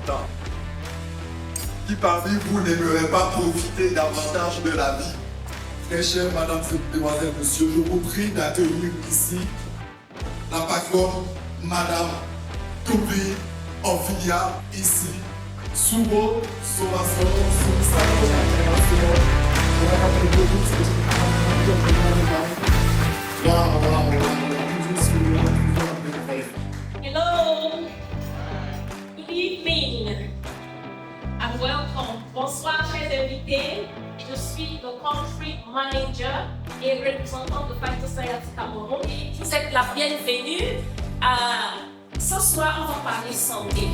temps. Qui parmi vous n'aimerait pas profiter davantage de la vie? Très chère Madame, Mesdemoiselles, Messieurs, je vous prie d'accueillir ici la patronne Madame Tobi Ophidia, ici, sous vos sauvations, sous sa Hello, good evening, and welcome. Bonsoir, chers invités. Je suis le country manager et représentant de Fighter Society Cameroun. Vous êtes la bienvenue. Ce soir, on va parler santé.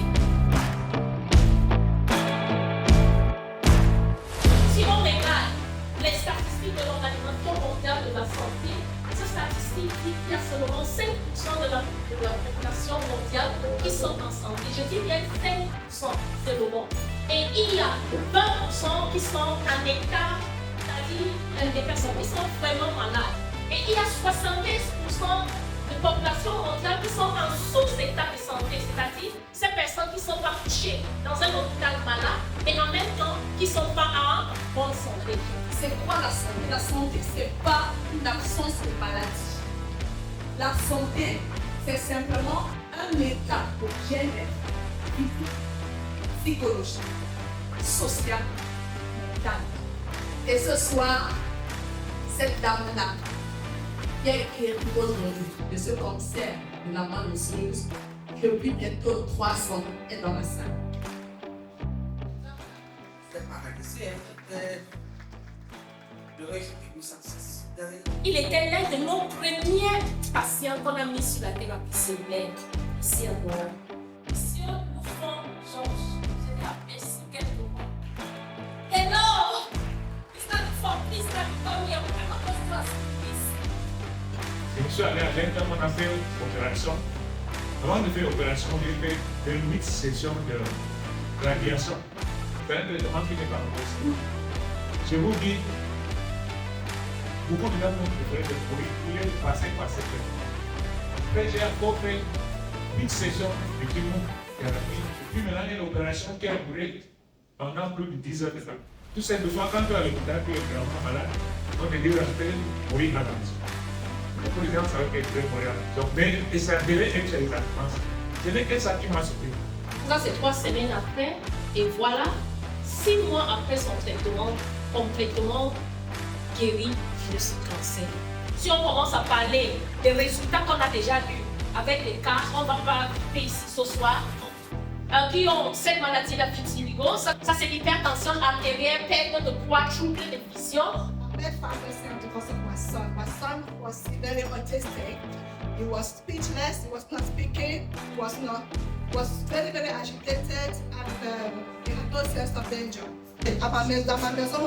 Si on regarde les statistiques de l'Organisation mondiale de la santé, ces statistiques disent qu'il y a seulement 5% de la population mondiale qui sont en santé. Je dis bien 5%, c'est le bon. Et il y a 20% qui sont en état, c'est-à-dire des personnes qui sont vraiment malades. Et il y a 70% de population mondiale qui sont en sous-état de santé, c'est-à-dire ces personnes qui ne sont pas couchées dans un hôpital malade, mais en même temps qui ne sont pas en bonne santé. C'est quoi la santé? La santé, ce n'est pas une absence de maladie. La santé, c'est simplement un état de bien-être physique, psychologique, social, mental. Et ce soir, cette dame-là, qui a été aujourd'hui de ce cancer de la main osseuse, depuis bientôt 3 ans, est dans la salle. Il était l'un de nos premiers patients qu'on a mis sur la thérapie cellulaire ici à Douala. Monsieur Loufon Georges, je l'ai appelé ici quelques mois. Hello! Mr. Loufon, please come here. I want us to ask you this. Je suis allé à l'Inde, on a fait l'opération. Avant de faire l'opération, j'ai fait 8 sessions de radiation. C'est un traitement qui n'est pas possible. Je vous dis, beaucoup de gens ont préféré de pouvoir passer par cette traitement. Après, j'ai encore fait 8 sessions de chimiothérapie. Puis maintenant, il y a l'opération qui a duré pendant plus de 10 heures de temps. Tout simplement, quand tu as l'hôpital qui est vraiment malade, on te dit de mourir à la maison. Beaucoup de gens savent qu'elle devait mourir à la maison. Mais ça devait être exactement ça. Ce n'est que ça qui m'a sauvé. Ça, c'est 3 semaines après. Et voilà, 6 mois après son traitement, complètement guéri de ce cancer. Si on commence à parler des résultats qu'on a déjà eus avec les cas, on va pas faire ici ce soir, qui ont cette maladie, la vitiligo, ça c'est l'hypertension artérielle, perte de poids, trouble de vision. My father sent to visit my son. My son was very autistic. He was speechless. He was not speaking. He was very, very agitated, and he had no sense of danger. Dans ma maison,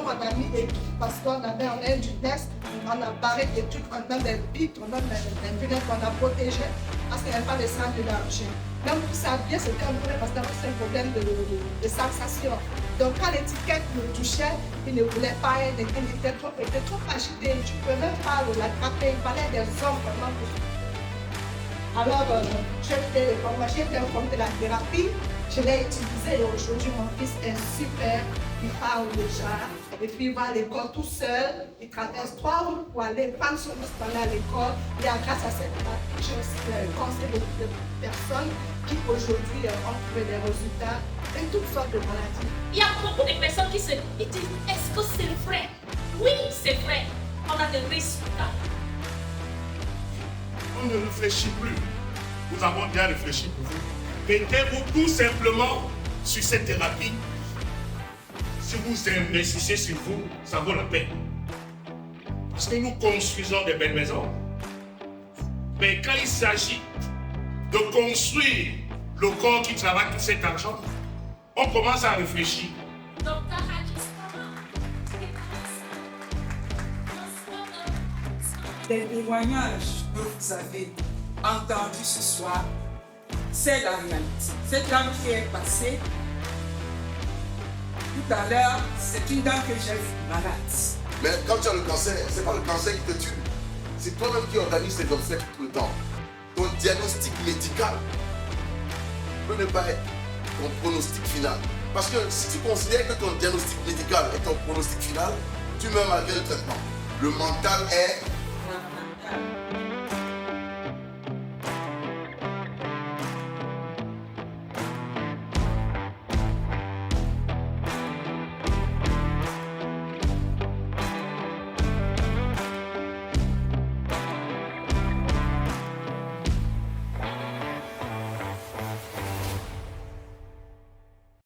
on a mis des kits parce qu'on avait un du next, on a barré des trucs, on a des bites, on a des lunettes qu'on a protégées parce qu'il n'y avait pas de sang de danger. Même pour s'habiller, c'était un problème parce que c'était un problème de sensation. Donc quand l'étiquette me touchait, il ne voulait pas être, il était trop agité, tu ne peux même pas l'attraper, il fallait des hommes vraiment pour ça. Alors, j'ai fait un forme de la thérapie, je l'ai utilisé et aujourd'hui mon fils est super, il parle déjà, et puis il va à l'école tout seul, il traverse 3 routes pour aller prendre son bus pour aller à l'école, et grâce à cette thérapie, j'ai aussi conseillé beaucoup de personnes qui aujourd'hui ont trouvé des résultats de toutes sortes de maladies. Il y a beaucoup de personnes qui se disent, est-ce que c'est vrai? Oui, c'est vrai, on a des résultats. On ne réfléchit plus. Nous avons bien réfléchi pour vous. Mettez-vous tout simplement sur cette thérapie. Si vous investissez sur vous, ça vaut la peine. Parce que nous construisons des belles maisons. Mais quand il s'agit de construire le corps qui travaille tout cet argent, on commence à réfléchir. Les témoignages que vous avez entendus ce soir, c'est la réalité. Cette dame qui est passée, tout à l'heure, c'est une dame que j'ai vue malade. Mais quand tu as le cancer, ce n'est pas le cancer qui te tue. C'est toi-même qui organise tes obsèques tout le temps. Ton diagnostic médical peut ne pas être ton pronostic final. Parce que si tu considères que ton diagnostic médical est ton pronostic final, tu meurs malgré le traitement. Le mental est